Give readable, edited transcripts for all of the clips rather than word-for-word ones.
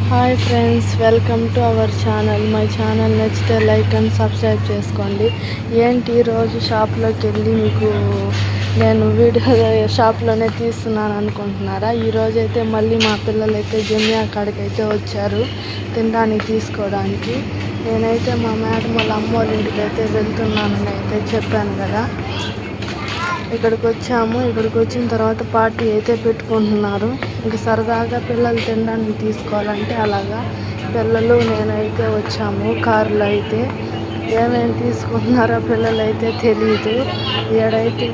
Hi friends, welcome to our channel. My channel నచ్చితే like and subscribe చేసుకోండి. ఏంటి ఈరోజు షాప్లోకి వెళ్ళి మీకు నేను వీడియో షాప్లోనే తీస్తున్నాను అనుకుంటున్నారా? ఈరోజు అయితే మళ్ళీ మా పిల్లలు అయితే జమియా కాడికి అయితే వచ్చారు తినడానికి తీసుకోవడానికి. నేనైతే మా మేడం వాళ్ళ అమ్మ వాళ్ళ ఇంటికి అయితే వెళ్తున్నానని అయితే చెప్పాను కదా. ఇక్కడికి వచ్చాము. ఇక్కడికి వచ్చిన తర్వాత పార్టీ అయితే పెట్టుకుంటున్నారు. ఇంక సరదాగా పిల్లలు తినడానికి తీసుకోవాలంటే అలాగా పిల్లలు నేనైతే వచ్చాము కారులో. అయితే ఏమేమి తీసుకుంటున్నారో పిల్లలు అయితే తెలియదు. ఏడైతే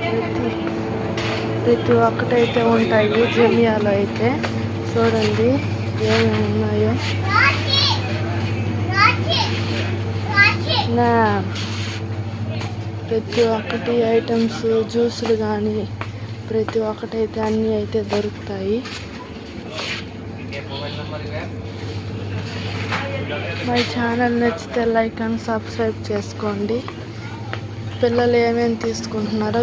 ప్రతి ఒక్కటైతే ఉంటాయి జమియాలో. అయితే చూడండి ఏమేమి ఉన్నాయో. ప్రతి ఒక్కటి ఐటమ్స్ జ్యూసులు కానీ ప్రతి ఒక్కటైతే అన్నీ అయితే దొరుకుతాయి. మై ఛానల్ నచ్చితే లైక్ అండ్ సబ్స్క్రైబ్ చేసుకోండి. పిల్లలు ఏమేమి తీసుకుంటున్నారో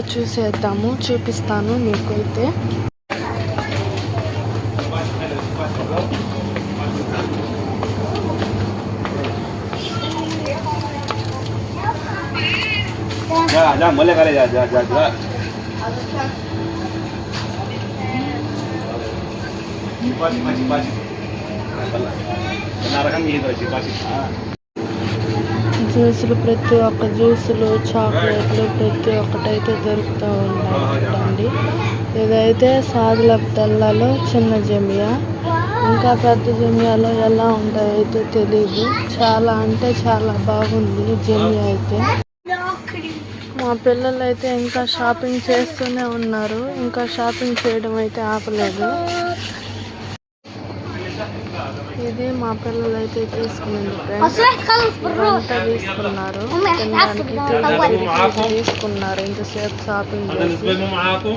చూపిస్తాను మీకైతే. जा मोले करे जा जा जा जा पाची नरकం ఇది పాచి. జ్యూసులు ప్రతి ఒక్క జ్యూసులు చాక్లెట్లు ప్రతి ఒక్కటైతే దొరుకుతూ ఉంటాయండి. ఇదైతే సాదులబ్దల్లాలో చిన్న జమియా. ఇంకా పెద్ద జమియాలో ఎలా ఉంటాయో అయితే తెలీదు. చాలా అంటే చాలా బాగుంది జమియా అయితే. మా పిల్లలు అయితే ఇంకా షాపింగ్ చేస్తూనే ఉన్నారు. ఇంకా షాపింగ్ చేయడం అయితే ఆపలేదు. ఇది మా పిల్లలు అయితే తీసుకున్నది ఫ్రెండ్స్. ఇదంతా తీసుకున్నారు తినడానికి. తీసుకున్నారు ఇంతసేపు షాపింగ్ చేసి.